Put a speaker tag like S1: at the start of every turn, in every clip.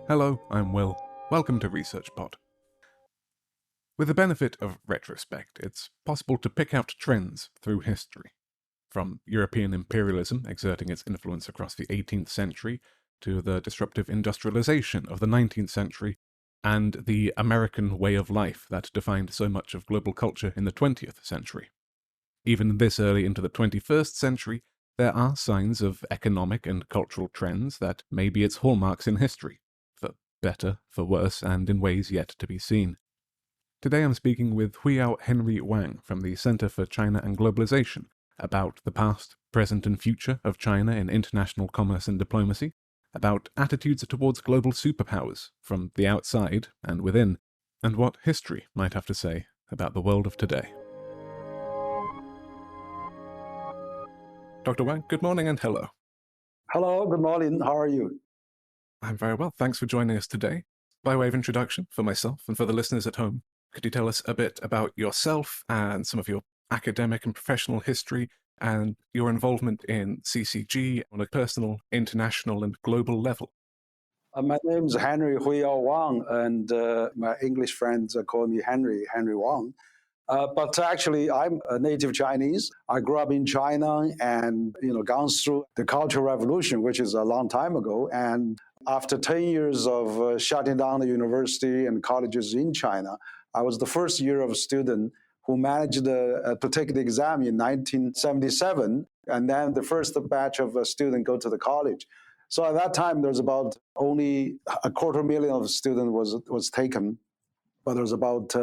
S1: Hello, I'm Will. Welcome to ResearchPod. With the benefit of retrospect, it's possible to pick out trends through history. From European imperialism exerting its influence across the 18th century to the disruptive industrialization of the 19th century and the American way of life that defined so much of global culture in the 20th century. Even this early into the 21st century, there are signs of economic and cultural trends that may be its hallmarks in history, for better, for worse, and in ways yet to be seen. Today I'm speaking with Huiyao Henry Wang from the Center for China and Globalization about the past, present, and future of China in international commerce and diplomacy, about attitudes towards global superpowers from the outside and within, and what history might have to say about the world of today. Dr. Wang, good morning and hello.
S2: Hello, good morning. How are you?
S1: I'm very well. Thanks for joining us today. By way of introduction for myself and for the listeners at home, could you tell us a bit about yourself and some of your academic and professional history and your involvement in CCG on a personal, international, and global level?
S2: My name is Henry Huiyao Wang, and my English friends call me Henry Wang. But actually, I'm a native Chinese. I grew up in China and, gone through the Cultural Revolution, which is a long time ago. And after 10 years of shutting down the university and colleges in China, I was the first year of student who managed to take the exam in 1977. And then the first batch of students go to the college. So at that time, there was about only 250,000 of students was taken, but there was about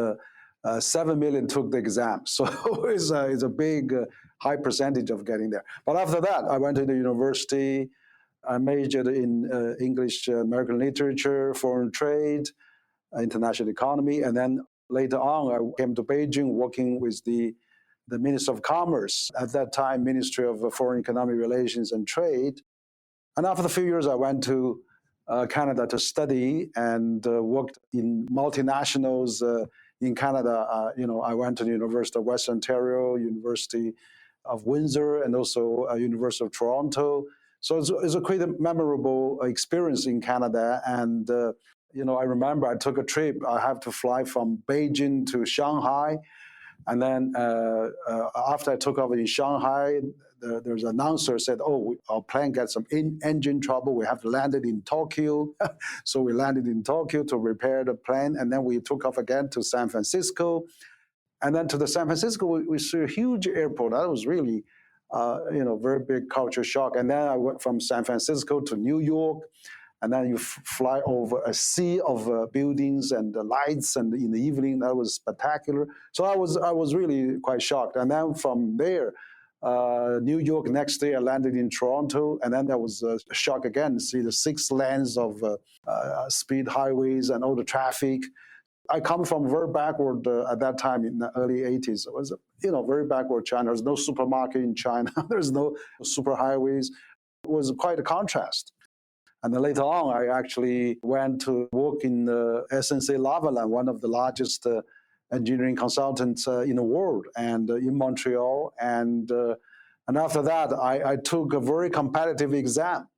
S2: 7 million took the exam. So it's a big, high percentage of getting there. But after that, I went to the university. I majored in English, American literature, foreign trade, international economy. And then later on, I came to Beijing working with the Minister of Commerce, at that time, Ministry of Foreign Economic Relations and Trade. And after a few years, I went to Canada to study and worked in multinationals in Canada. I went to the University of Western Ontario, University of Windsor, and also University of Toronto. So it's a quite a memorable experience in Canada. And, I remember I took a trip. I have to fly from Beijing to Shanghai. And then after I took off in Shanghai, there's an announcer said, our plane got some engine trouble. We have to land it in Tokyo. So we landed in Tokyo to repair the plane. And then we took off again to San Francisco. And then to the San Francisco, we saw a huge airport. That was really, very big culture shock. And then I went from San Francisco to New York. And then you fly over a sea of buildings and the lights, and in the evening that was spectacular. So I was really quite shocked. And then from there, New York, next day I landed in Toronto, and then that was a shock again. See the 6 lanes of speed highways and all the traffic. I come from very backward at that time in the early 80s. It was very backward China. There's no supermarket in China. There's no super highways. It was quite a contrast. And then later on, I actually went to work in SNC-Lavalin, one of the largest engineering consultants in the world, and in Montreal. And after that, I took a very competitive exam.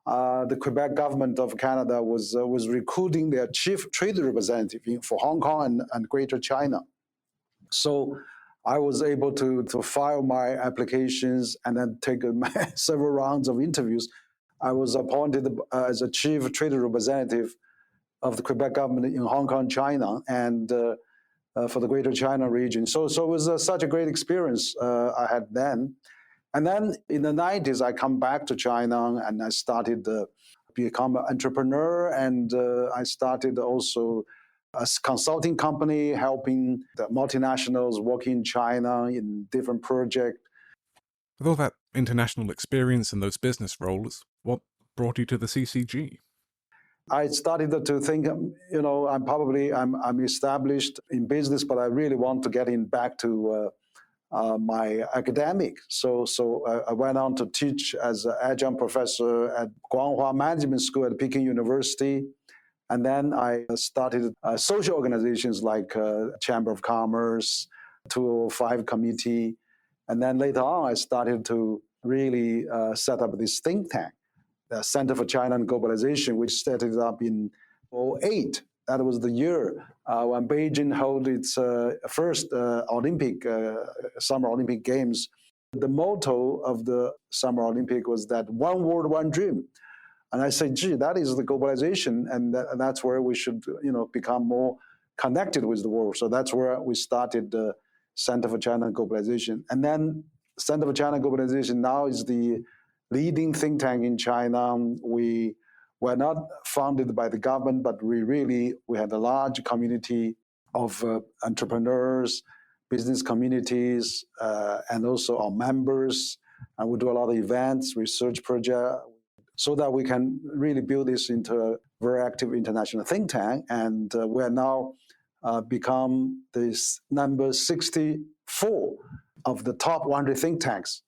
S2: The Quebec government of Canada was recruiting their chief trade representative for Hong Kong and Greater China. So I was able to file my applications and then take several rounds of interviews. I was appointed as a chief trade representative of the Quebec government in Hong Kong, China, and for the Greater China region. So it was such a great experience I had then. And then in the 90s, I come back to China and I started to become an entrepreneur, and I started also a consulting company helping the multinationals working in China in different projects.
S1: With all that international experience and those business roles, what brought you to the CCG?
S2: I started to think, I'm established in business, but I really want to get back to my academic. So I went on to teach as an adjunct professor at Guanghua Management School at Peking University. And then I started social organizations like Chamber of Commerce, 205 Committee. And then later on, I started to really set up this think tank, the Center for China and Globalization, which started up in 2008. That was the year when Beijing held its first Summer Olympic Games. The motto of the Summer Olympic was that one world, one dream. And I say, gee, that is the globalization, and that's where we should, become more connected with the world. So that's where we started the Center for China Globalization. And then Center for China Globalization now is the leading think tank in China. We were not funded by the government, but we had a large community of entrepreneurs, business communities, and also our members. And we do a lot of events, research projects, so that we can really build this into a very active international think tank. And we're now become this number 64 of the top 100 think tanks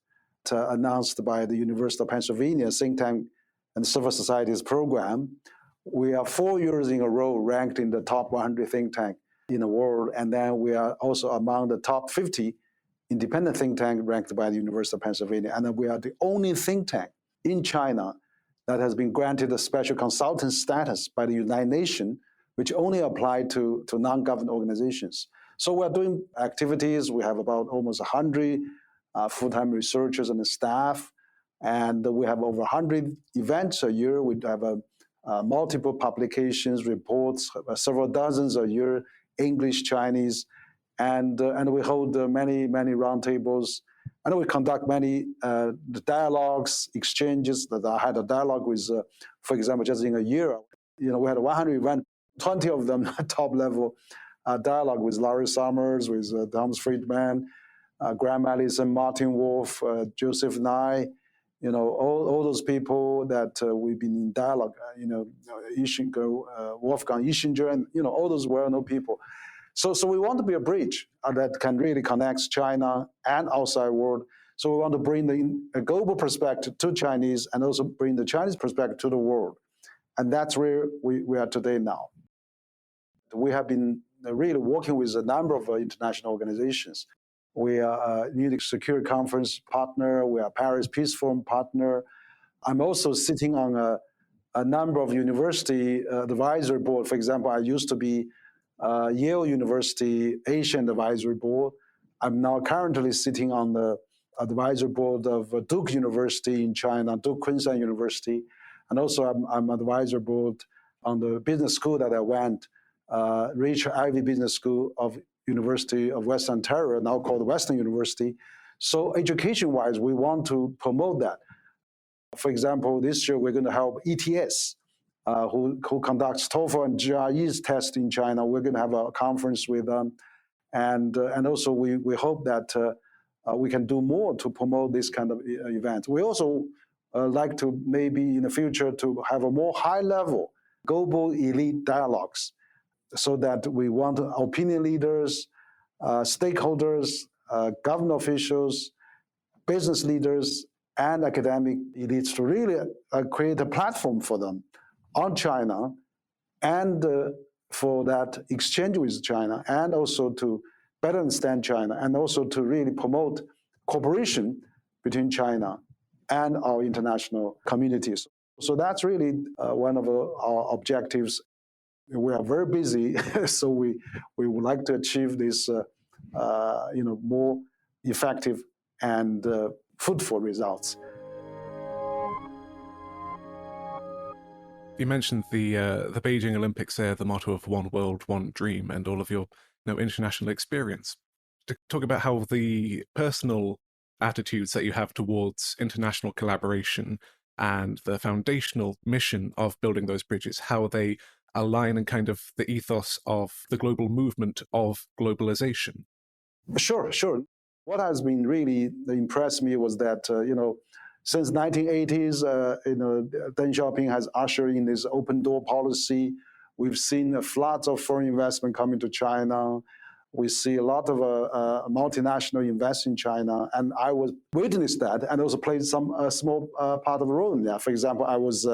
S2: announced by the University of Pennsylvania Think Tank and Civil Societies Program. We are 4 years in a row ranked in the top 100 think tank in the world. And then we are also among the top 50 independent think tank ranked by the University of Pennsylvania. And then we are the only think tank in China that has been granted a special consultant status by the United Nations, which only apply to non-government organizations. So we're doing activities. We have about almost 100 full-time researchers and staff, and we have over 100 events a year. We have multiple publications, reports, several dozens a year, English, Chinese, and we hold many roundtables. And we conduct many dialogues, exchanges. That I had a dialogue with, for example, just in a year, we had 100 events, 20 of them top-level dialogue with Larry Summers, with Thomas Friedman, Graham Allison, Martin Wolf, Joseph Nye, all those people that we've been in dialogue, Wolfgang Ischinger, and, all those well-known people. So we want to be a bridge that can really connect China and outside world. So we want to bring a global perspective to Chinese and also bring the Chinese perspective to the world. And that's where we are today now. We have been really working with a number of international organizations. We are a Munich Security Conference partner. We are Paris Peace Forum partner. I'm also sitting on a number of university advisory board. For example, I used to be Yale University Asian Advisory Board. I'm now currently sitting on the advisory board of Duke University in China, Duke Kunshan University, and also I'm advisory board on the business school that I went, Richard Ivey Business School of University of Western Ontario, now called Western University. So education-wise, we want to promote that. For example, this year we're going to help ETS, who conducts TOEFL and GRE's test in China. We're going to have a conference with them. And also we hope that we can do more to promote this kind of event. We also like to maybe in the future to have a more high-level global elite dialogues, so that we want opinion leaders, stakeholders, government officials, business leaders, and academic elites to really create a platform for them on China, and for that exchange with China, and also to better understand China, and also to really promote cooperation between China and our international communities. So that's really one of our objectives. We are very busy, so we would like to achieve this, more effective and fruitful results.
S1: You mentioned the Beijing Olympics there, the motto of one world, one dream, and all of your international experience. To talk about how the personal attitudes that you have towards international collaboration and the foundational mission of building those bridges, how they align in kind of the ethos of the global movement of globalization.
S2: Sure. What has been really impressed me was that, since 1980s, Deng Xiaoping has ushered in this open door policy. We've seen floods of foreign investment coming to China. We see a lot of multinational invest in China, and I was witness that, and also played some small part of a role in that. For example, I was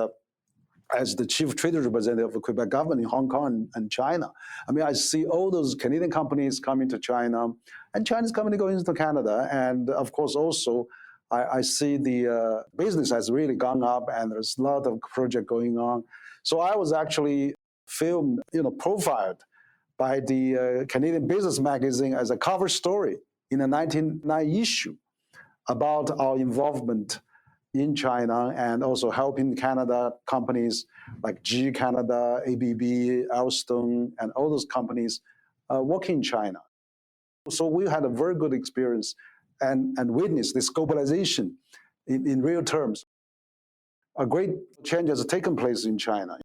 S2: as the chief trade representative of the Quebec government in Hong Kong and China. I mean, I see all those Canadian companies coming to China, and Chinese companies going into Canada, and of course also I see the business has really gone up, and there's a lot of project going on. So I was actually film, profiled by the Canadian Business Magazine as a cover story in the 1999 issue about our involvement in China and also helping Canada companies like GE Canada, ABB, Alstom, and all those companies work in China. So we had a very good experience and witnessed this globalization in real terms. A great change has taken place in China.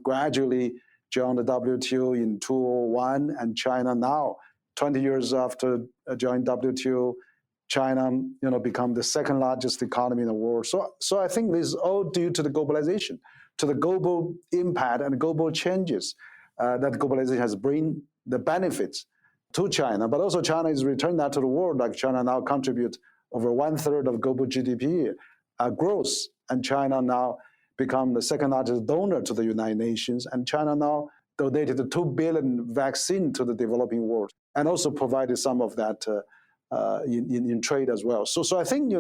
S2: Gradually joined the WTO in 2001, and China now, 20 years after joining WTO, China, become the second largest economy in the world. So I think this is all due to the globalization, to the global impact and global changes that globalization has bring the benefits to China. But also China is returned that to the world. Like China now contribute over 1/3 of global GDP growth, and China now become the second largest donor to the United Nations. And China now donated 2 billion vaccine to the developing world, and also provided some of that in trade as well. So I think,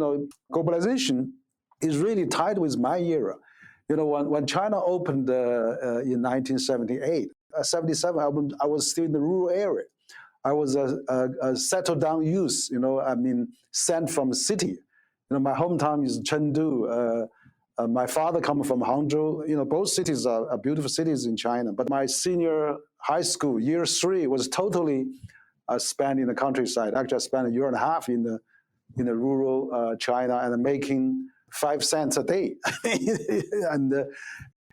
S2: globalization is really tied with my era. When China opened in 1978, 77, I was still in the rural area. I was a settled down youth, sent from the city. My hometown is Chengdu. My father coming from Hangzhou. Both cities are beautiful cities in China. But my senior high school, year 3, was totally spent in the countryside. Actually, I spent 1.5 years in the rural China and making 5 cents a day. And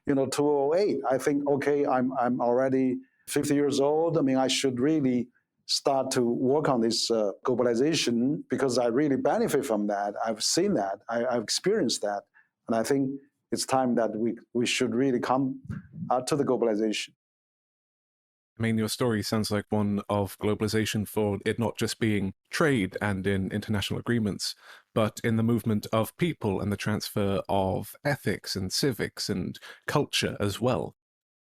S2: 2008, I think, okay, I'm already 50 years old. I should really start to work on this globalization, because I really benefit from that. I've seen that. I've experienced that. And I think it's time that we should really come to the globalization.
S1: Your story sounds like one of globalization for it not just being trade and in international agreements, but in the movement of people and the transfer of ethics and civics and culture as well.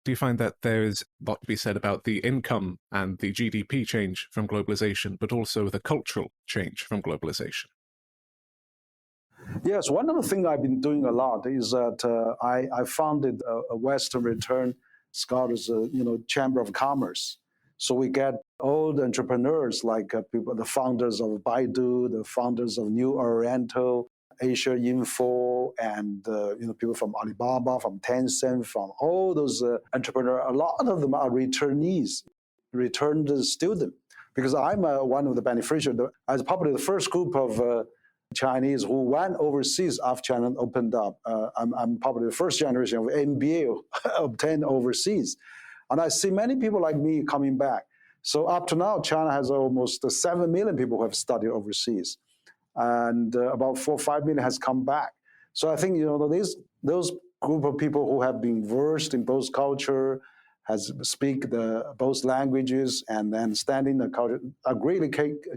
S1: Do you find that there is a lot to be said about the income and the GDP change from globalization, but also the cultural change from globalization?
S2: Yes, one of the things I've been doing a lot is that I founded a Western Return Scholars, Chamber of Commerce. So we get old entrepreneurs like people, the founders of Baidu, the founders of New Oriental, Asia Info, and people from Alibaba, from Tencent, from all those entrepreneurs. A lot of them are returnees, returned students, because I'm one of the beneficiaries. I was probably the first group of Chinese who went overseas after China opened up. I'm probably the first generation of MBA obtained overseas. And I see many people like me coming back. So up to now, China has almost 7 million people who have studied overseas. And about 4 or 5 million has come back. So I think, those group of people who have been versed in both culture, speak both languages and understanding the culture, are really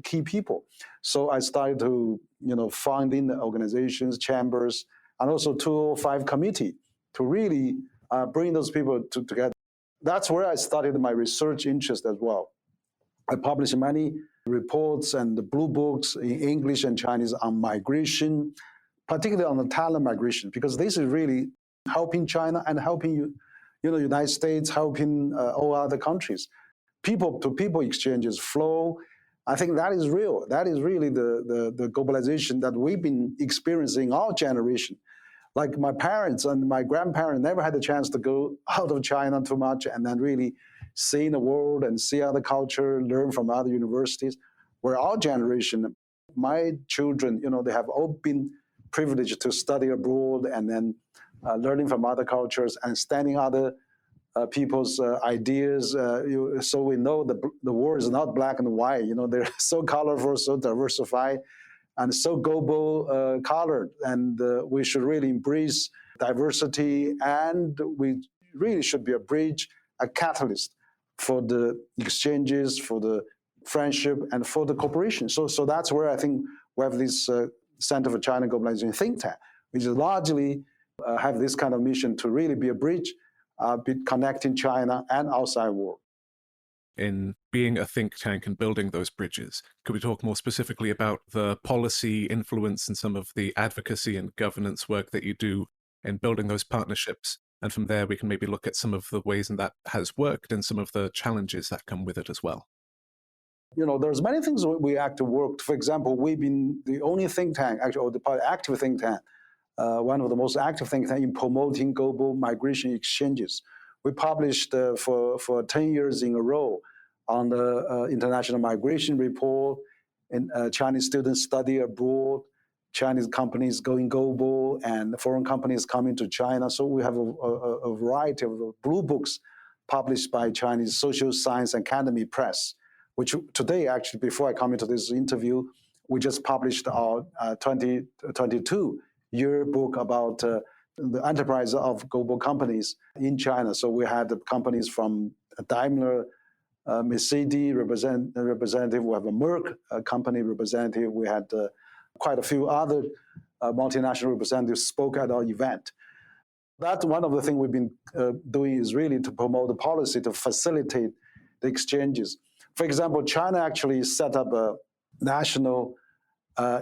S2: key people. So I started to, founding the organizations, chambers, and also 205 committee to really bring those people together. That's where I started my research interest as well. I published many reports and the blue books in English and Chinese on migration, particularly on the talent migration, because this is really helping China and helping United States, helping all other countries. People-to-people exchanges flow. I think that is real. That is really the globalization that we've been experiencing our generation. Like my parents and my grandparents never had the chance to go out of China too much and then really see the world and see other culture, learn from other universities. Where our generation, my children, they have all been privileged to study abroad and then learning from other cultures and understanding other people's ideas. So we know the world is not black and white. They're so colorful, so diversified, and so global colored. And we should really embrace diversity, and we really should be a bridge, a catalyst for the exchanges, for the friendship, and for the cooperation. So that's where I think we have this Center for China Globalization think tank, which is largely have this kind of mission to really be a bridge connecting China and outside world.
S1: In being a think tank and building those bridges, could we talk more specifically about the policy influence and some of the advocacy and governance work that you do in building those partnerships And from there, we can maybe look at some of the ways that has worked and some of the challenges that come with it as well.
S2: There's many things we actually worked. For example, we've been the only think tank, actually, or the active think tank, one of the most active think tank in promoting global migration exchanges. We published for 10 years in a row on the International Migration Report, and Chinese students study abroad, Chinese companies going global, and foreign companies coming to China. So we have a variety of blue books published by Chinese Social Science Academy Press, which today, actually, before I come into this interview, we just published our 2022 year book about the enterprise of global companies in China. So we had the companies from Daimler, Mercedes representative, we have a Merck company representative, we had quite a few other multinational representatives spoke at our event. That's one of the things we've been doing is really to promote the policy to facilitate the exchanges. For example, China actually set up a national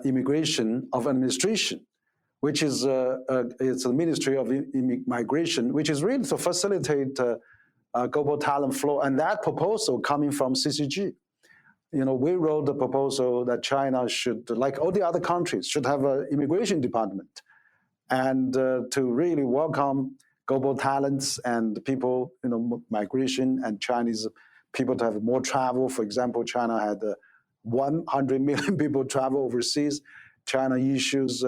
S2: immigration of administration, which is it's the Ministry of Migration, which is really to facilitate global talent flow. And that proposal coming from CCG. We wrote the proposal that China should, like all the other countries, should have an immigration department, and to really welcome global talents and people, migration and Chinese people to have more travel. For example, China had 100 million people travel overseas. China issues,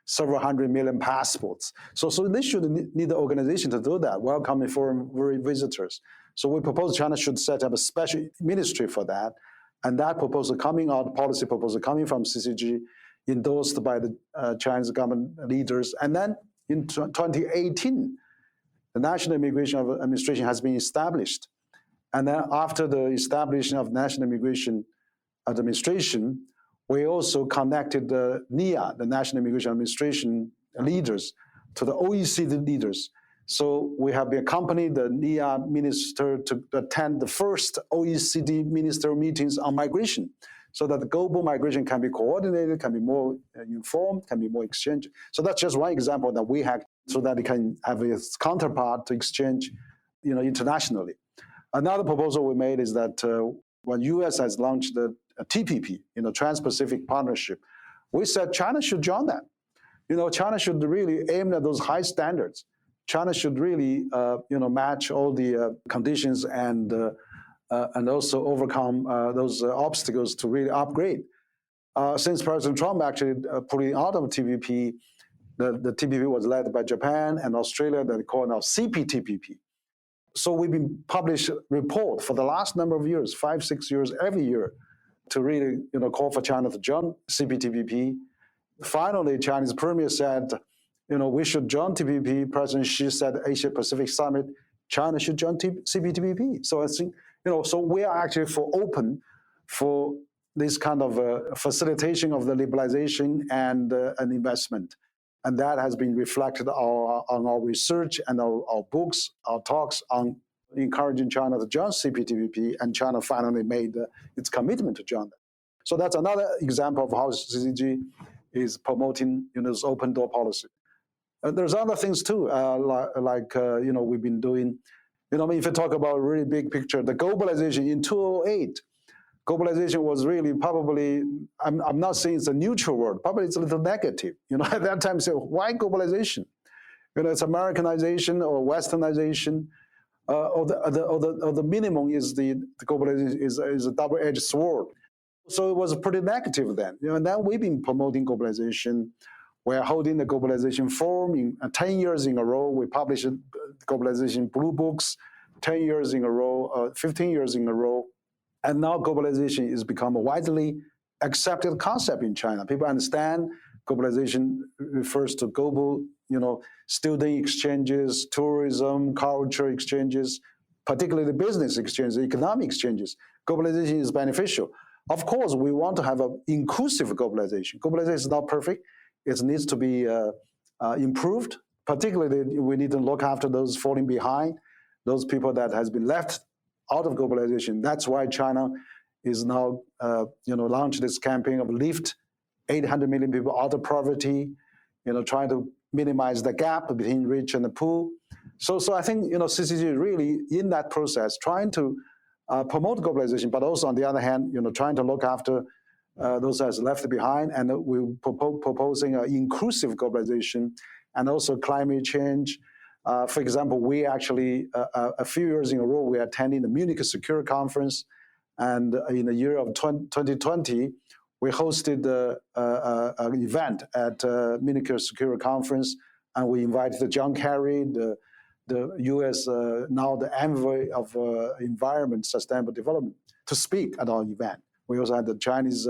S2: several hundred million passports. So they should need the organization to do that, welcoming foreign visitors. So we propose China should set up a special ministry for that. And that proposal policy proposal coming from CCG, endorsed by the Chinese government leaders. And then in 2018, the National Immigration Administration has been established. And then after the establishment of National Immigration Administration, we also connected the NIA, the National Immigration Administration leaders, to the OECD leaders. So we have accompanied the NIA minister to attend the first OECD minister meetings on migration, so that the global migration can be coordinated, can be more informed, can be more exchanged. So that's just one example that we had, so that it can have its counterpart to exchange, internationally. Another proposal we made is that when U.S. has launched the TPP, Trans-Pacific Partnership, we said China should join that. China should really aim at those high standards. China should really, match all the conditions and also overcome those obstacles to really upgrade. Since President Trump actually pulling out of TPP, the TPP was led by Japan and Australia, that they call now CPTPP. So we've been published report for the last number of years, 5-6 years, every year, to really call for China to join CPTPP. Finally, Chinese Premier said, we should join TPP. President Xi said, Asia Pacific Summit, China should join CPTPP. So I think, so we are actually open for this kind of facilitation of the liberalization and investment. And that has been reflected on our research and our books, our talks on encouraging China to join CPTPP, and China finally made its commitment to join that. So that's another example of how CCG is promoting this open door policy. There's other things too, like we've been doing. If you talk about a really big picture, the globalization in 2008, globalization was really probably, I'm not saying it's a neutral word, probably it's a little negative. At that time, say, why globalization? It's Americanization or Westernization, or the minimum is the globalization is a double-edged sword. So it was pretty negative then. And then we've been promoting globalization. We're holding the Globalization Forum in 10 years in a row. We published Globalization Blue Books 10 years in a row, 15 years in a row. And now globalization has become a widely accepted concept in China. People understand globalization refers to global, student exchanges, tourism, culture exchanges, particularly business exchanges, economic exchanges. Globalization is beneficial. Of course, we want to have an inclusive globalization. Globalization is not perfect. It needs to be improved. Particularly, we need to look after those falling behind, those people that has been left out of globalization. That's why China is now, launched this campaign of lift 800 million people out of poverty, trying to minimize the gap between rich and the poor. So I think CCG is really in that process trying to promote globalization, but also on the other hand, trying to look after those that's left behind, and we're proposing an inclusive globalization and also climate change. For example, we actually a few years in a row we are attending the Munich Security Conference, and in the year of 2020, we hosted an event at Munich Security Conference, and we invited John Kerry, the U.S. Now the envoy of environment sustainable development, to speak at our event. We also had the Chinese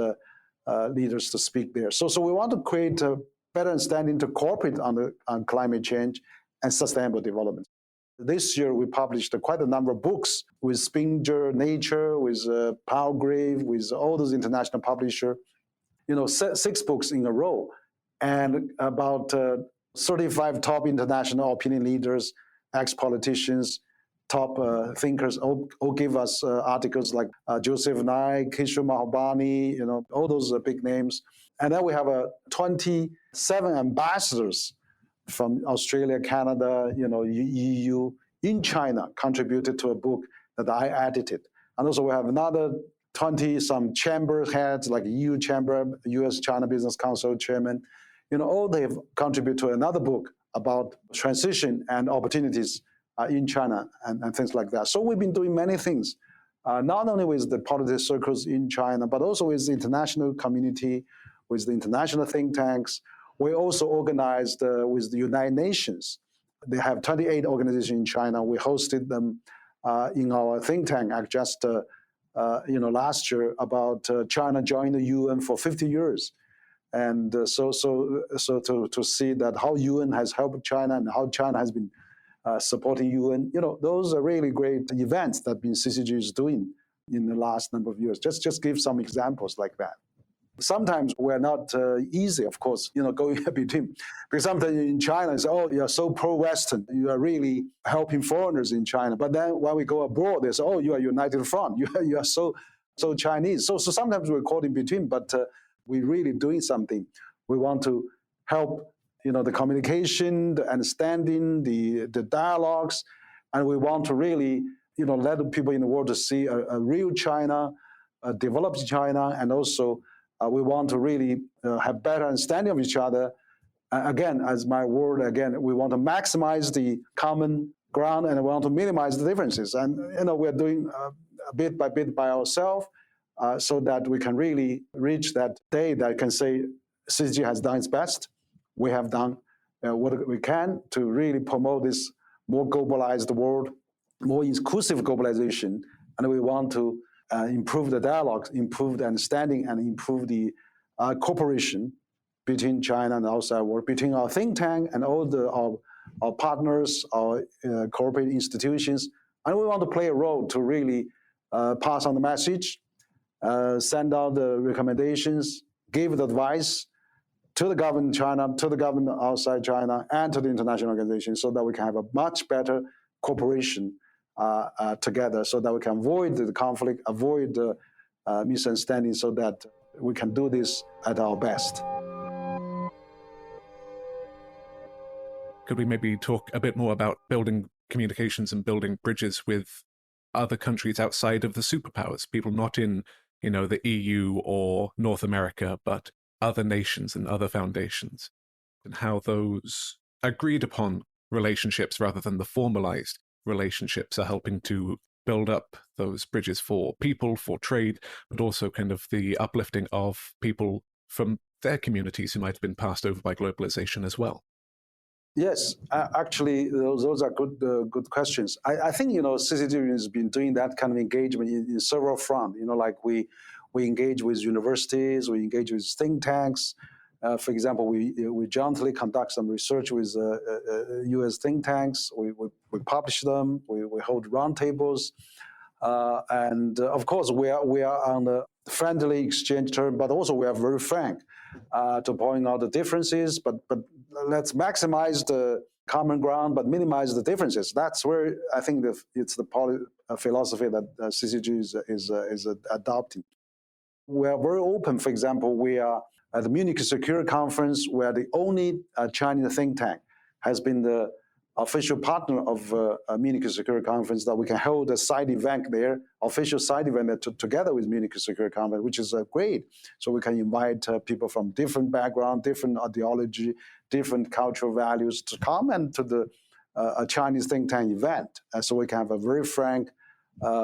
S2: leaders to speak there. So we want to create a better understanding to cooperate on climate change and sustainable development. This year, we published quite a number of books with Springer, Nature, with Palgrave, with all those international publishers. 6 books in a row, and about 35 top international opinion leaders, ex-politicians, top thinkers all give us articles like Joseph Nye, Kishore Mahbubani, all those big names. And then we have 27 ambassadors from Australia, Canada, EU, in China contributed to a book that I edited. And also we have another 20-some chamber heads like EU Chamber, US-China Business Council chairman. All they have contributed to another book about transition and opportunities in China and things like that. So we've been doing many things, not only with the political circles in China, but also with the international community, with the international think tanks. We also organized with the United Nations. They have 28 organizations in China. We hosted them in our think tank just last year about China joining the UN for 50 years. And so to see that how UN has helped China and how China has been supporting UN, those are really great events that CCG is doing in the last number of years. Just give some examples like that. Sometimes we're not easy, of course, going between. Because sometimes in China, it's, you're so pro-Western. You are really helping foreigners in China. But then when we go abroad, they say, you are united front. You are so Chinese. So sometimes we're caught in between, but we're really doing something. We want to help, the communication, the understanding, the dialogues, and we want to really, let the people in the world to see a real China, a developed China, and also we want to really have better understanding of each other. Again, as my word, we want to maximize the common ground and we want to minimize the differences. And, we're doing bit by bit by ourselves so that we can really reach that day that can say CCG has done its best. We have done what we can to really promote this more globalized world, more inclusive globalization, and we want to improve the dialogue, improve the understanding, and improve the cooperation between China and the outside world, between our think tank and all our partners, our corporate institutions. And we want to play a role to really pass on the message, send out the recommendations, give the advice to the government in China, to the government outside China, and to the international organizations so that we can have a much better cooperation together so that we can avoid the conflict, avoid the misunderstanding so that we can do this at our best.
S1: Could we maybe talk a bit more about building communications and building bridges with other countries outside of the superpowers, people not in, the EU or North America, but other nations and other foundations, and how those agreed upon relationships rather than the formalized relationships are helping to build up those bridges for people, for trade, but also kind of the uplifting of people from their communities who might have been passed over by globalization as well.
S2: Yes, actually, those are good questions. I think, CCG has been doing that kind of engagement in several fronts. Like we engage with universities, we engage with think tanks. For example, we jointly conduct some research with U.S. think tanks. We publish them. We hold roundtables, and of course, we are on the friendly exchange term, but also we are very frank to point out the differences. But let's maximize the common ground, but minimize the differences. That's where I think it's the philosophy that CCG is adopting. We are very open. For example, we are at the Munich Security Conference, where the only Chinese think tank has been the official partner of Munich Security Conference, that we can hold a side event there, official side event there together with Munich Security Conference, which is great. So we can invite people from different background, different ideology, different cultural values to come and to the a Chinese think tank event. So we can have a very frank,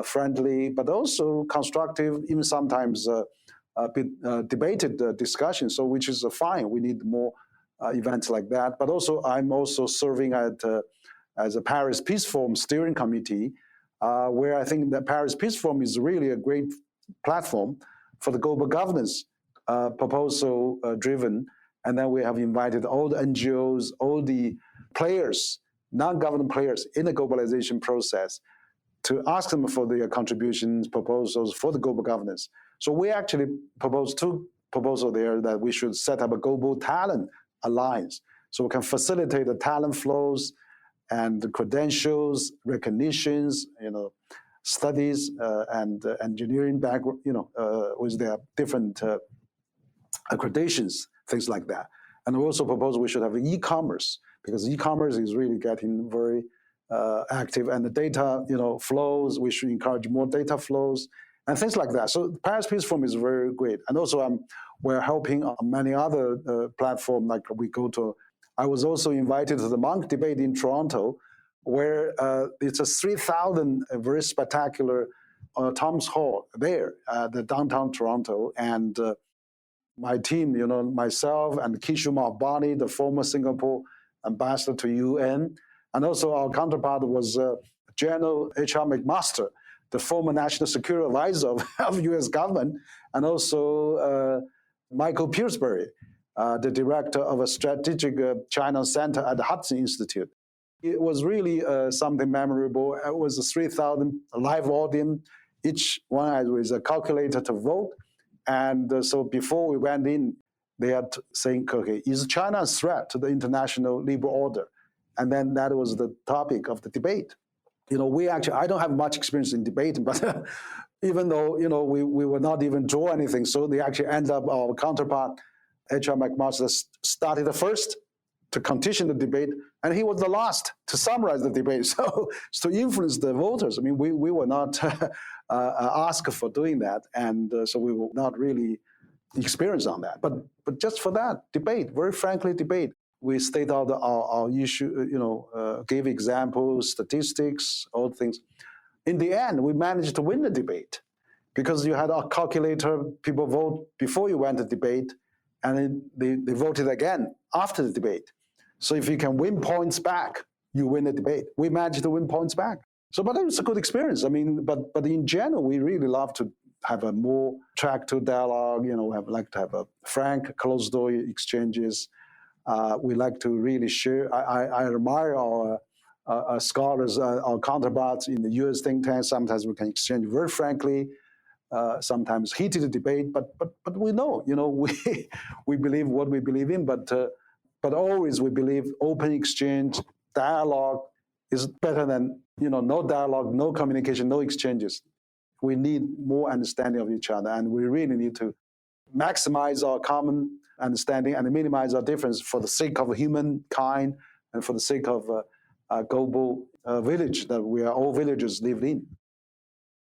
S2: friendly, but also constructive, even sometimes debated discussion. So which is fine. We need more events like that. But also, I'm also serving as a Paris Peace Forum steering committee, where I think the Paris Peace Forum is really a great platform for the global governance proposal driven. And then we have invited all the NGOs, all the players, non-government players in the globalization process, to ask them for their contributions, proposals for the global governance. So we actually proposed two proposals there, that we should set up a global talent alliance, so we can facilitate the talent flows and the credentials, recognitions, studies and engineering background, with their different accreditations, things like that. And we also propose we should have e-commerce, because e-commerce is really getting very active, and the data, flows. We should encourage more data flows and things like that. So Paris Peace Forum is very great, and also we're helping on many other platforms. Like I was also invited to the Monk debate in Toronto, where it's a 3,000 very spectacular Tom's Hall there, the downtown Toronto, and my team, myself and Kishu Mahbani, the former Singapore ambassador to UN, and also our counterpart was General H.R. McMaster, the former national security advisor of U.S. government, and also Michael Pillsbury, the director of a strategic China center at the Hudson Institute. It was really something memorable. It was a 3,000 live audience, each one with a calculator to vote. And so before we went in, they had saying, okay, is China a threat to the international liberal order? And then that was the topic of the debate. I don't have much experience in debating, but even though, we were not even draw anything, so they actually end up, our counterpart, H.R. McMaster, started the first to continue the debate, and he was the last to summarize the debate. So to influence the voters, we were not asked for doing that, and so we were not really experienced on that. But just for that debate, very frankly debate, we state out our issue, gave examples, statistics, all things. In the end, we managed to win the debate, because you had a calculator, people vote before you went to debate, and then they voted again after the debate. So if you can win points back, you win the debate. We managed to win points back. So, but it was a good experience. But in general, we really love to have a more track to dialogue. We like to have a frank, closed door exchanges. We like to really share. I admire our scholars, our counterparts in the U.S. think tank. Sometimes we can exchange very frankly, sometimes heated debate. But we know, we believe what we believe in. But always we believe open exchange, dialogue is better than no dialogue, no communication, no exchanges. We need more understanding of each other, and we really need to maximize our common understanding and minimize our difference for the sake of humankind and for the sake of a global village that we are all villagers live in.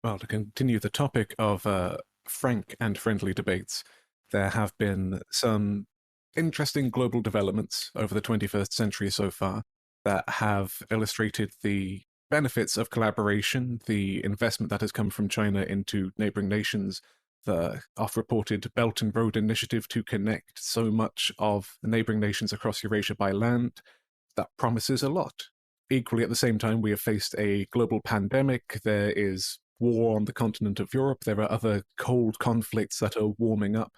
S1: Well, to continue the topic of frank and friendly debates, there have been some interesting global developments over the 21st century so far that have illustrated the benefits of collaboration, the investment that has come from China into neighboring nations, the oft-reported Belt and Road Initiative to connect so much of the neighboring nations across Eurasia by land. That promises a lot. Equally, at the same time, we have faced a global pandemic. There is war on the continent of Europe. There are other cold conflicts that are warming up.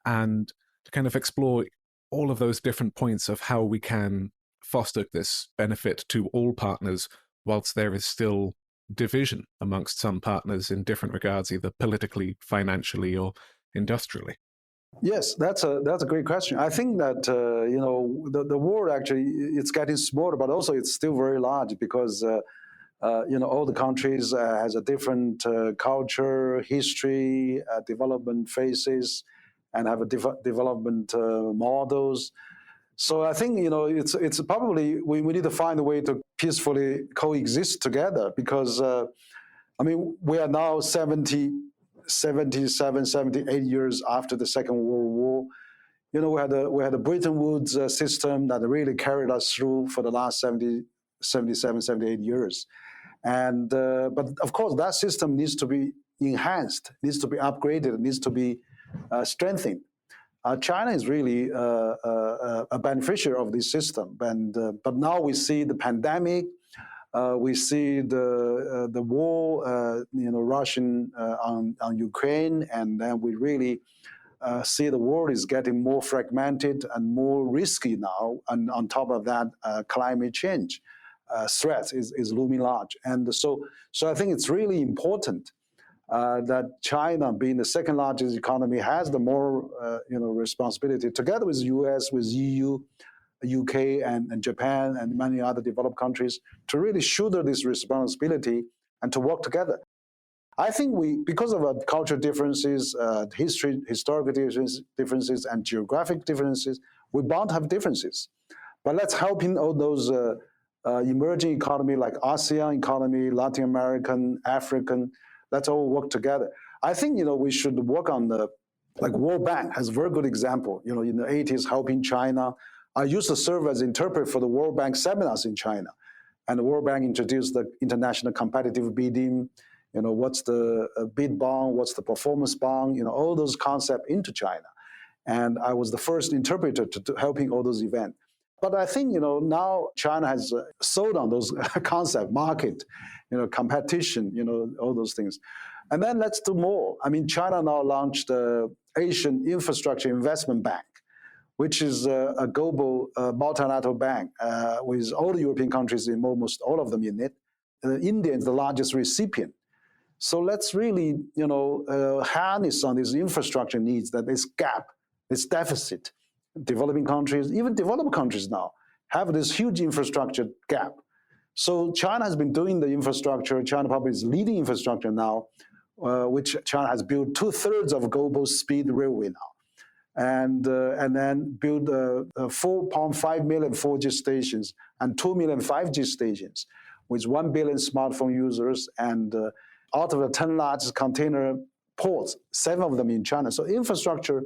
S1: And to kind of explore all of those different points of how we can foster this benefit to all partners, whilst there is still division amongst some partners in different regards, either politically, financially, or industrially.
S2: Yes, that's a great question. I think that the world actually it's getting smaller, but also it's still very large, because all the countries has a different culture, history, development phases, and have a development models. So I think, it's probably we need to find a way to peacefully coexist together, because we are now 77, 78 years after the Second World War. We had a Bretton Woods system that really carried us through for the last 77, 78 years. And but of course, that system needs to be enhanced, needs to be upgraded, needs to be strengthened. China is really a beneficiary of this system, but now we see the pandemic, we see the war, Russian on Ukraine, and then we really see the world is getting more fragmented and more risky now. And on top of that, climate change threat is looming large. And so I think it's really important that China, being the second largest economy, has the moral responsibility, together with the US, with EU, UK, and Japan, and many other developed countries, to really shoulder this responsibility and to work together. I think because of our cultural differences, historical differences, and geographic differences, we bound to have differences. But let's help in all those emerging economy like ASEAN economy, Latin American, African. Let's all work together. I think we should work on like World Bank has a very good example. In the 80s, helping China. I used to serve as interpreter for the World Bank seminars in China, and the World Bank introduced the international competitive bidding. What's the bid bond? What's the performance bond? All those concepts into China, and I was the first interpreter to helping all those events. But I think now China has sold on those concept, market, competition, all those things. And then let's do more. China now launched the Asian Infrastructure Investment Bank, which is a global multilateral bank with all the European countries, in almost all of them in it. India is the largest recipient. So let's really, harness on these infrastructure needs, that this gap, this deficit. Developing countries, even developed countries now, have this huge infrastructure gap. So China has been doing the infrastructure. China probably is leading infrastructure now, which China has built 2/3 of global speed railway now, and then built 4.5 million 4G stations and 2 million 5G stations, with 1 billion smartphone users, and out of the 10 largest container ports, 7 of them in China. So infrastructure.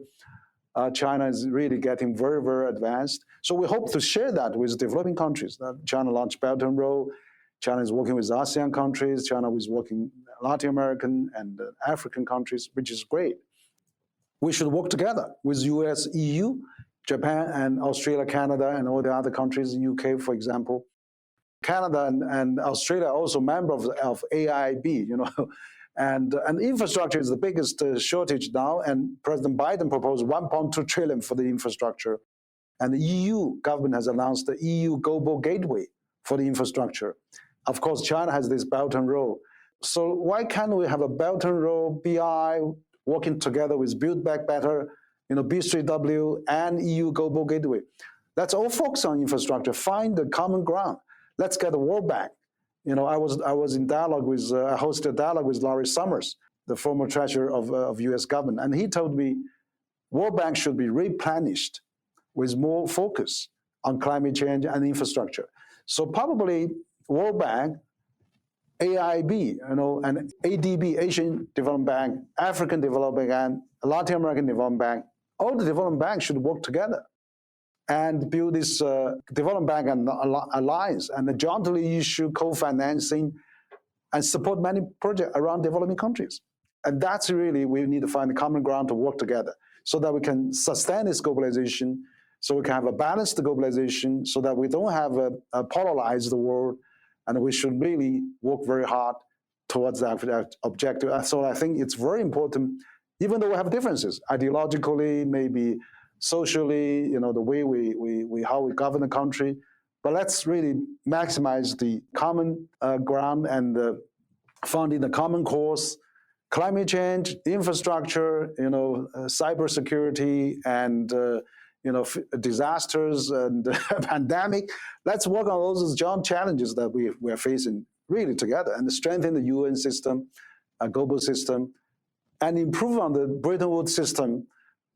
S2: China is really getting very, very advanced. So we hope to share that with developing countries. China launched Belt and Road. China is working with ASEAN countries. China is working Latin American and African countries, which is great. We should work together with US, EU, Japan, and Australia, Canada, and all the other countries, UK, for example. Canada and Australia are also members of AIIB, And infrastructure is the biggest shortage now, and President Biden proposed 1.2 trillion for the infrastructure. And the EU government has announced the EU Global Gateway for the infrastructure. Of course, China has this Belt and Road. So why can't we have a Belt and Road, BI, working together with Build Back Better, B3W, and EU Global Gateway? Let's all focus on infrastructure, find the common ground. Let's get the World Bank. I was in dialogue with, I hosted a dialogue with Larry Summers, the former treasurer of U.S. government, and he told me World Bank should be replenished with more focus on climate change and infrastructure. So probably World Bank, AIIB, and ADB, Asian Development Bank, African Development Bank, Latin American Development Bank, all the development banks should work together and build this development bank and alliance, and jointly issue co-financing and support many projects around developing countries. And that's really, we need to find a common ground to work together so that we can sustain this globalization, so we can have a balanced globalization, so that we don't have a polarized world, and we should really work very hard towards that objective. So I think it's very important, even though we have differences, ideologically, maybe socially, the way how we govern the country, but let's really maximize the common ground and finding the common cause: climate change, infrastructure, cybersecurity, and disasters and pandemic. Let's work on all those joint challenges that we are facing really together, and strengthen the UN system, a global system, and improve on the Bretton Woods system,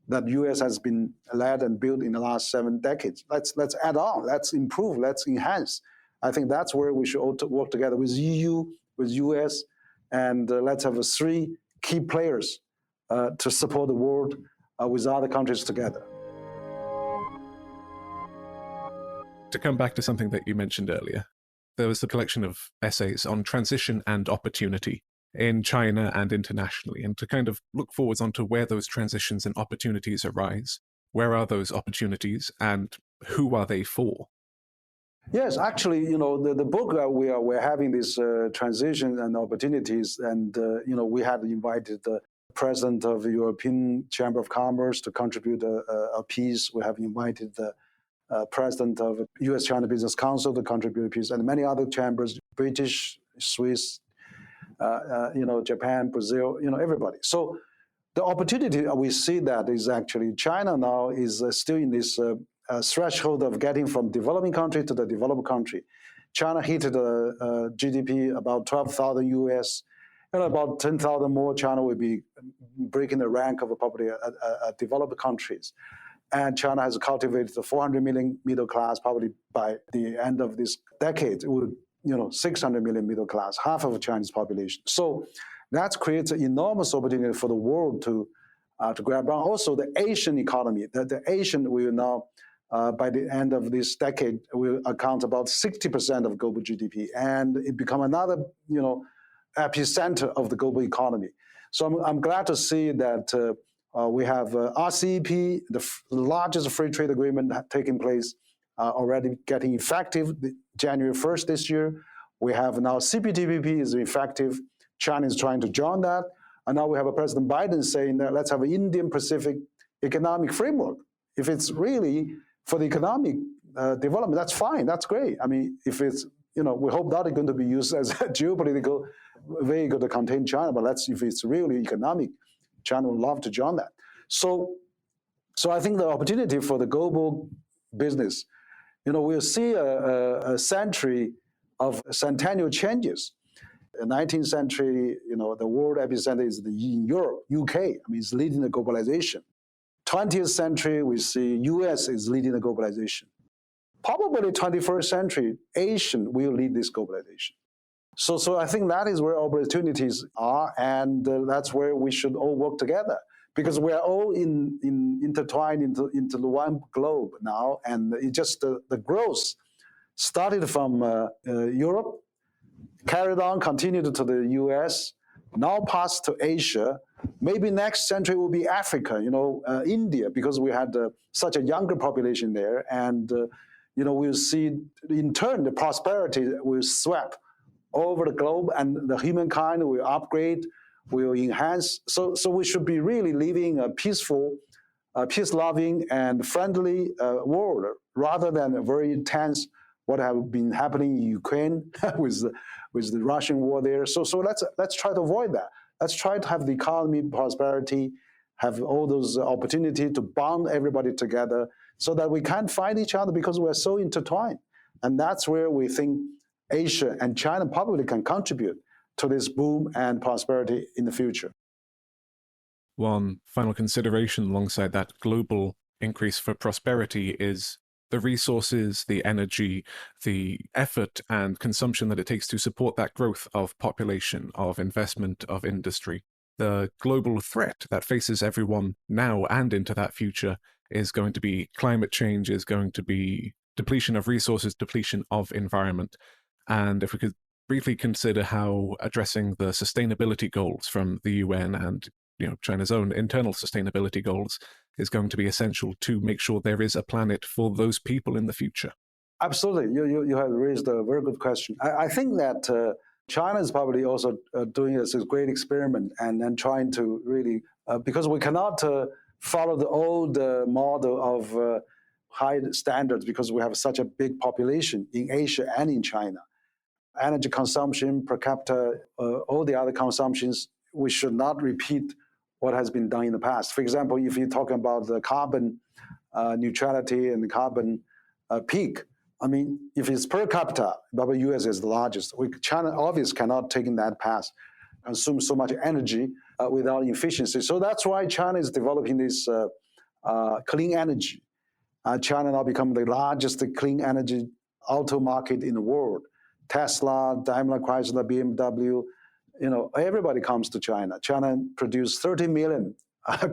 S2: that U.S. has been led and built in the last 7 decades. Let's add on, let's improve, let's enhance. I think that's where we should all work together with EU, with US, and let's have 3 key players to support the world with other countries together.
S1: To come back to something that you mentioned earlier, there was a collection of essays on transition and opportunity in China and internationally, and to kind of look forwards onto where those transitions and opportunities arise. Where are those opportunities and who are they for?
S2: Yes, actually, the book we're having this transition and opportunities, and we had invited the president of the European Chamber of Commerce to contribute a piece. We have invited the president of U.S.-China Business Council to contribute a piece, and many other chambers, British, Swiss, Japan, Brazil, everybody. So the opportunity we see that is actually China now is still in this threshold of getting from developing country to the developed country. China hit the GDP about 12,000 US, and about 10,000 more. China will be breaking the rank of probably developed countries. And China has cultivated the 400 million middle class. Probably by the end of this decade, it will 600 million middle class, half of the Chinese population. So that creates an enormous opportunity for the world to grab on. Also, the Asian economy, the Asian will now, by the end of this decade, will account about 60% of global GDP, and it become another, epicenter of the global economy. So I'm glad to see that we have RCEP, the largest free trade agreement taking place, already getting effective January 1st this year. We have now CPTPP is effective. China is trying to join that. And now we have a President Biden saying that let's have an Indian-Pacific economic framework. If it's really for the economic development, that's fine, that's great. I mean, if it's, we hope that it's going to be used as a geopolitical vehicle to contain China, but if it's really economic, China would love to join that. So I think the opportunity for the global business, we'll see a century of centennial changes. The 19th century, the world epicenter is in Europe, UK. I mean, it's leading the globalization. 20th century, we see US is leading the globalization. Probably 21st century, Asian will lead this globalization. So I think that is where opportunities are, and that's where we should all work together, because we are all intertwined into the one globe now, and it just the growth started from Europe, carried on, continued to the US, now passed to Asia. Maybe next century will be Africa, India, because we had such a younger population there, and we'll see in turn the prosperity will sweep over the globe, and the humankind will upgrade, will enhance. So we should be really living a peaceful, peace-loving, and friendly world, rather than a very intense what have been happening in Ukraine with the Russian war there. So let's try to avoid that. Let's try to have the economy prosperity, have all those opportunities to bond everybody together, so that we can't fight each other because we're so intertwined. And that's where we think Asia and China probably can contribute to this boom and prosperity in the future.
S1: One final consideration alongside that global increase for prosperity is the resources, the energy, the effort and consumption that it takes to support that growth of population, of investment, of industry. The global threat that faces everyone now and into that future is going to be climate change, is going to be depletion of resources, depletion of environment. And if we could briefly consider how addressing the sustainability goals from the UN and China's own internal sustainability goals is going to be essential to make sure there is a planet for those people in the future.
S2: Absolutely. You have raised a very good question. I think that China is probably also doing this great experiment and trying to really, because we cannot follow the old model of high standards because we have such a big population in Asia and in China. Energy consumption, per capita, all the other consumptions, we should not repeat what has been done in the past. For example, if you're talking about the carbon neutrality and the carbon peak, I mean, if it's per capita, the US is the largest. China obviously cannot take in that path, consume so much energy without efficiency. So that's why China is developing this clean energy. China now become the largest clean energy auto market in the world. Tesla, Daimler Chrysler, BMW, everybody comes to China. China produces 30 million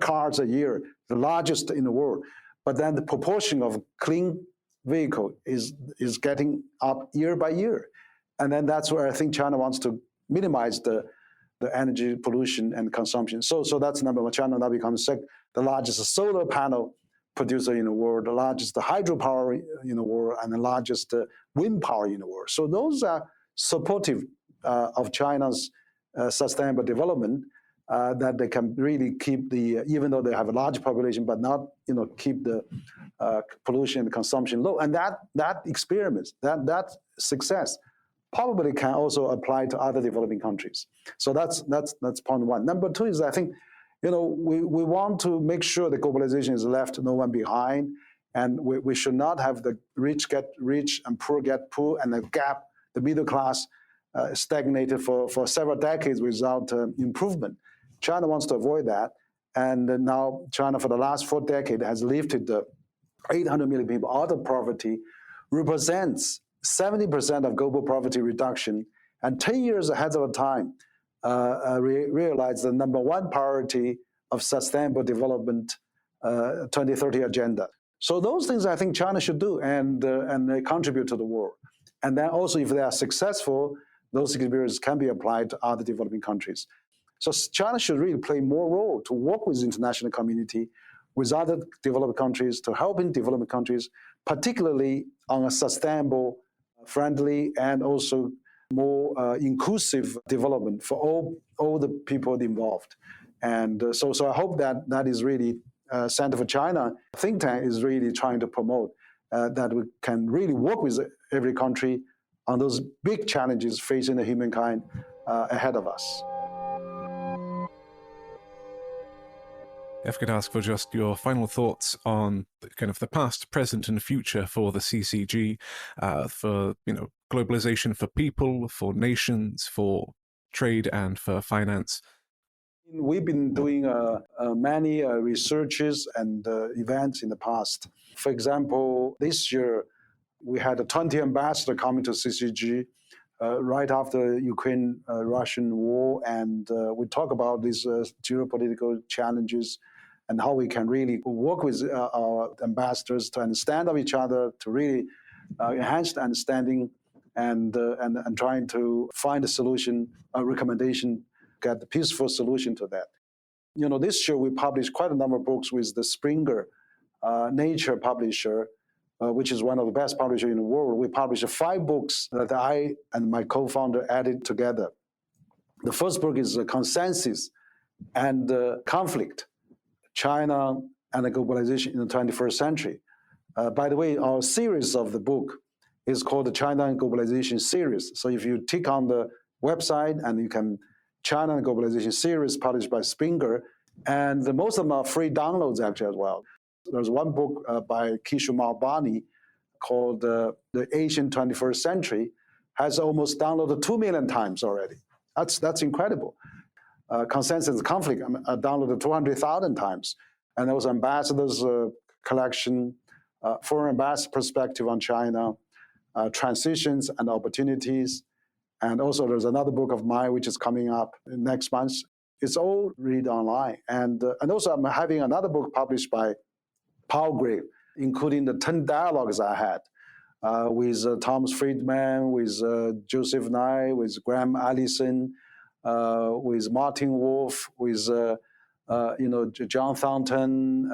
S2: cars a year, the largest in the world. But then the proportion of clean vehicle is getting up year by year. And then that's where I think China wants to minimize the energy pollution and consumption. So that's number one. China now becomes the largest solar panel producer in the world, the largest hydropower in the world, and the largest wind power in the world. So those are supportive of China's sustainable development, that they can really keep even though they have a large population, but not keep the pollution and consumption low. And that experiment, that success, probably can also apply to other developing countries. So that's point one. Number two is I think we want to make sure that globalization is left no one behind, and we should not have the rich get rich and poor get poor, and the gap, the middle class, stagnated for several decades without improvement. China wants to avoid that, and now China for the last 4 decades has lifted the 800 million people out of poverty, represents 70% of global poverty reduction, and 10 years ahead of time, realized the number one priority of sustainable development 2030 agenda. So those things I think China should do, and they contribute to the world. And then also, if they are successful, those experiences can be applied to other developing countries. So China should really play more role to work with the international community, with other developed countries, to help in developing countries, particularly on a sustainable, friendly, and also more inclusive development for all the people involved. And so I hope that is really Center for China think tank is really trying to promote, that we can really work with every country on those big challenges facing the humankind ahead of us.
S1: If I could ask for just your final thoughts on kind of the past, present, and future for the CCG, for globalization for people, for nations, for trade, and for finance.
S2: We've been doing many researches and events in the past. For example, this year we had 20 ambassadors coming to CCG right after Ukraine-Russian war, and we talk about these geopolitical challenges and how we can really work with our ambassadors to understand of each other, to really enhance the understanding, and trying to find a solution, a recommendation, get a peaceful solution to that. This year we published quite a number of books with the Springer Nature publisher, which is one of the best publishers in the world. We published 5 books that I and my co-founder added together. The first book is Consensus and Conflict, China and the Globalization in the 21st Century. By the way, our series of the book is called the China and Globalization series. So if you tick on the website, and you can China and Globalization series published by Springer, and most of them are free downloads actually as well. There's one book by Kishore Mahbani called The Asian 21st Century, has almost downloaded 2 million times already. That's incredible. Consensus and Conflict downloaded 200,000 times. And there was Ambassador's collection, Foreign Ambassador Perspective on China, Transitions and Opportunities. And also there's another book of mine which is coming up next month. It's all read online. And also I'm having another book published by Palgrave, including the 10 dialogues I had with Thomas Friedman, with Joseph Nye, with Graham Allison, with Martin Wolf, with John Thornton,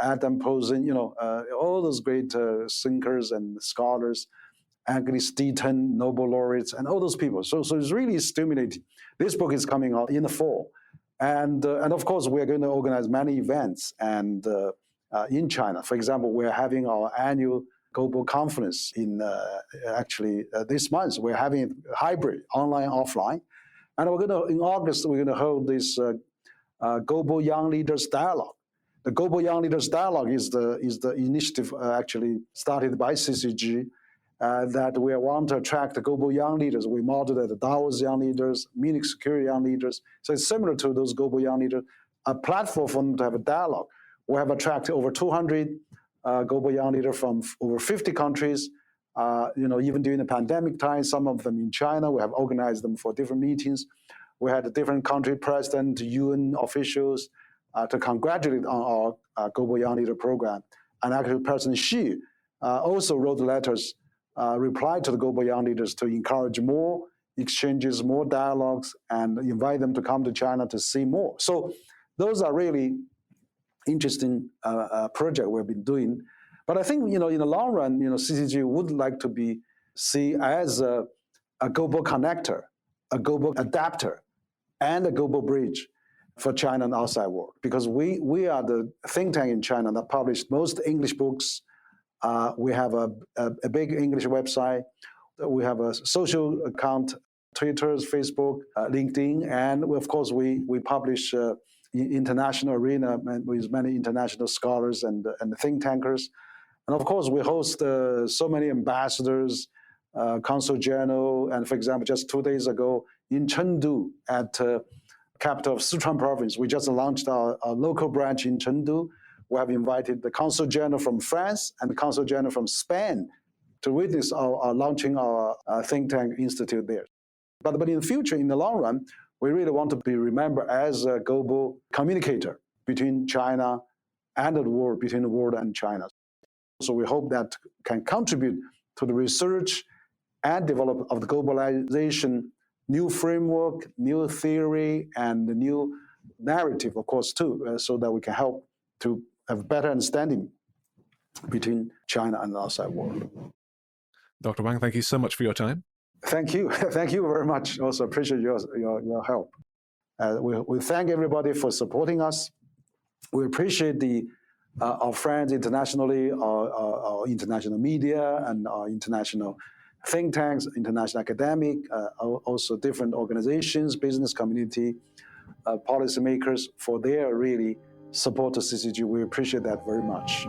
S2: Adam Posen, all those great thinkers and scholars, Agnes Deaton, Nobel laureates, and all those people. So it's really stimulating. This book is coming out in the fall, and of course we are going to organize many events and in China. For example, we're having our annual global conference in this month. We're having it hybrid, online, offline. And in August, we're going to hold this Global Young Leaders Dialogue. The Global Young Leaders Dialogue is the initiative actually started by CCG that we want to attract the global young leaders. We modeled the Davos young leaders, Munich security young leaders. So it's similar to those global young leaders, a platform for them to have a dialogue We have attracted over 200 global young leaders from over 50 countries. Even during the pandemic time, some of them in China, we have organized them for different meetings. We had a different country president, UN officials to congratulate on our Global Young Leader program. And actually, President Xi also wrote letters, replied to the Global Young Leaders to encourage more exchanges, more dialogues, and invite them to come to China to see more. So those are really interesting project we've been doing. But I think, in the long run, CCG would like to be seen as a global connector, a global adapter, and a global bridge for China and outside world. Because we are the think tank in China that published most English books. We have a big English website. We have a social account, Twitter, Facebook, LinkedIn, and of course we publish international arena with many international scholars and think tankers. And of course, we host so many ambassadors, consul general, and for example, just 2 days ago in Chengdu at capital of Sichuan province, we just launched our local branch in Chengdu. We have invited the consul general from France and the consul general from Spain to witness our launching our think tank institute there. But in the future, in the long run, we really want to be remembered as a global communicator between China and the world, between the world and China. So we hope that can contribute to the research and development of the globalization, new framework, new theory, and the new narrative, of course, too, so that we can help to have better understanding between China and the outside world.
S1: Dr. Wang, thank you so much for your time.
S2: Thank you. Thank you very much. Also appreciate your help. We thank everybody for supporting us. We appreciate our friends internationally, our international media, and our international think tanks, international academic, also different organizations, business community, policymakers for their really support to CCG. We appreciate that very much.